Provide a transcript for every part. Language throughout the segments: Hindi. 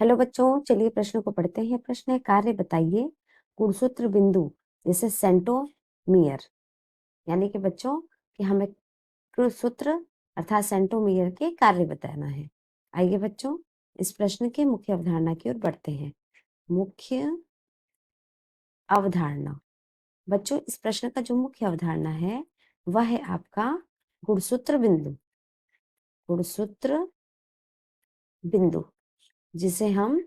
हेलो बच्चों, चलिए प्रश्न को पढ़ते हैं। प्रश्न है, कार्य बताइए गुणसूत्र बिंदु जैसे सेंटोमीयर। यानी कि बच्चों कि हमें गुणसूत्र अर्थात सेंटोमीयर के कार्य बताना है। आइए बच्चों इस प्रश्न की मुख्य अवधारणा की ओर बढ़ते हैं। मुख्य अवधारणा। बच्चों इस प्रश्न का जो मुख्य अवधारणा है वह है आपका गुणसूत्र बिंदु। गुणसूत्र बिंदु जिसे हम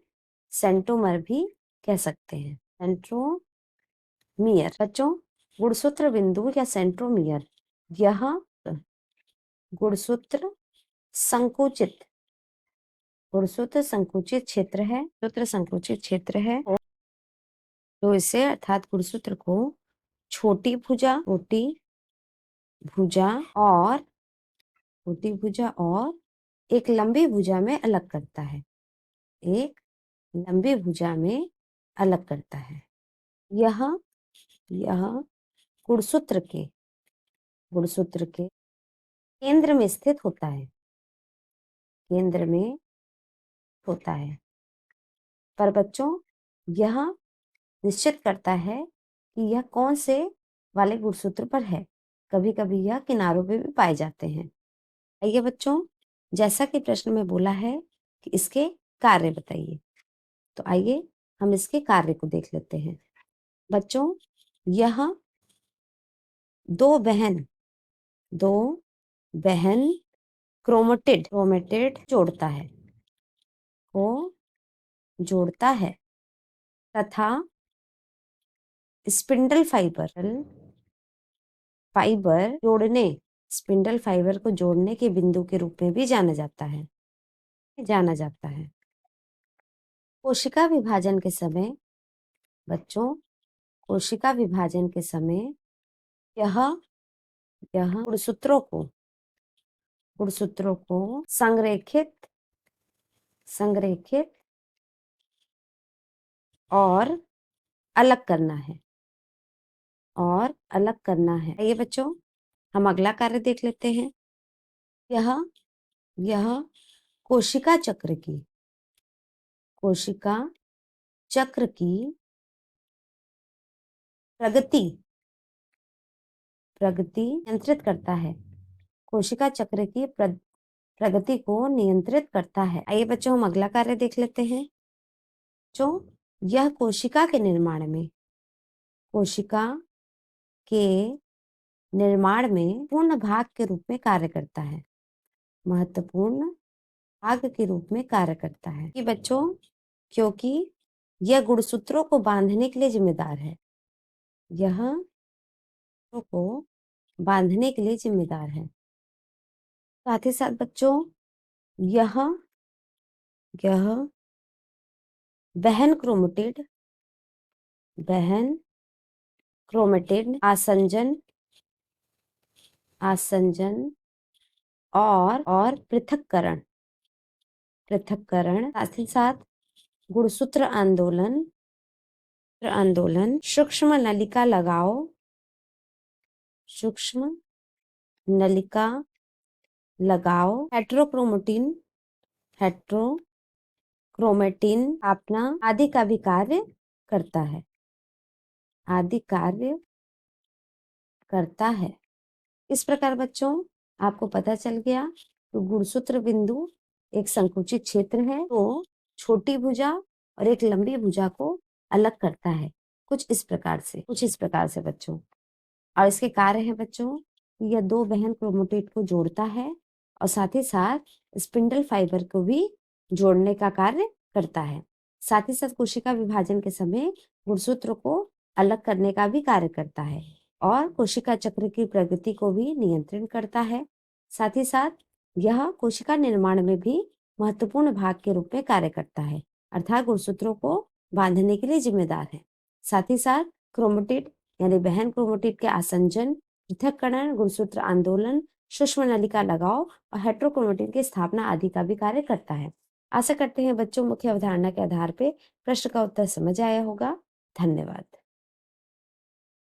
सेंटोमर भी कह सकते हैं। सेंट्रोमियर। बच्चों गुणसूत्र बिंदु या सेंट्रोमियर यह गुणसूत्र संकुचित क्षेत्र है। गुणसूत्र संकुचित क्षेत्र है तो इसे अर्थात गुणसूत्र को छोटी भुजा और एक लंबी भुजा में अलग करता है। एक लंबी भुजा में अलग करता है। यह गुणसूत्र के केंद्र में स्थित होता है। केंद्र में होता है। पर बच्चों यह निश्चित करता है कि यह कौन से वाले गुणसूत्र पर है। कभी कभी यह किनारों पे भी पाए जाते हैं। आइए बच्चों जैसा कि प्रश्न में बोला है कि इसके कार्य बताइए, तो आइए हम इसके कार्य को देख लेते हैं। बच्चों यह दो बहन क्रोमेटिड जोड़ता है तथा स्पिंडल फाइबर को जोड़ने के बिंदु के रूप में भी जाना जाता है। कोशिका विभाजन के समय बच्चों यह गुणसूत्रों को संरेखित और अलग करना है। ये बच्चों हम अगला कार्य देख लेते हैं। यह कोशिका चक्र की प्रगति नियंत्रित करता है। कोशिका चक्र की प्रगति को नियंत्रित करता है। आइए बच्चों हम अगला कार्य देख लेते हैं। जो यह कोशिका के निर्माण में पूर्ण भाग के रूप में कार्य करता है। महत्वपूर्ण भाग के रूप में कार्य करता है कि बच्चों क्योंकि यह गुणसूत्रों को बांधने के लिए जिम्मेदार है। साथ ही साथ बच्चों यह बहन क्रोमेटिड आसंजन और पृथक्करण साथ ही साथ गुणसूत्र आंदोलन सूक्ष्म नलिका लगाओ हेट्रोक्रोमेटिन स्थापना आदि का भी कार्य करता है। इस प्रकार बच्चों आपको पता चल गया तो गुणसूत्र बिंदु एक संकुचित क्षेत्र है तो छोटी भुजा और एक लंबी भुजा को अलग करता है। कुछ इस प्रकार से बच्चों। और इसके कार्य है बच्चों, यह दो बहन क्रोमेटिड को जोड़ता है और साथ ही साथ स्पिंडल फाइबर को भी जोड़ने का कार्य करता है। साथ ही साथ कोशिका विभाजन के समय गुणसूत्र को अलग करने का भी कार्य करता है और कोशिका चक्र की प्रगति को भी नियंत्रण करता है। साथ ही साथ यह कोशिका निर्माण में भी महत्वपूर्ण भाग के रूप में कार्य करता है, अर्थात गुणसूत्रों को बांधने के लिए जिम्मेदार है। साथ ही साथ क्रोमेटिड यानी बहन क्रोमेटिड के आसंजन, पृथक्करण, गुणसूत्र आंदोलन, सूक्ष्म नलिका लगाव और हेट्रोक्रोमेटिन की स्थापना आदि का भी कार्य करता है। आशा करते हैं बच्चों मुख्य अवधारणा के आधार पर प्रश्न का उत्तर समझ आया होगा। धन्यवाद।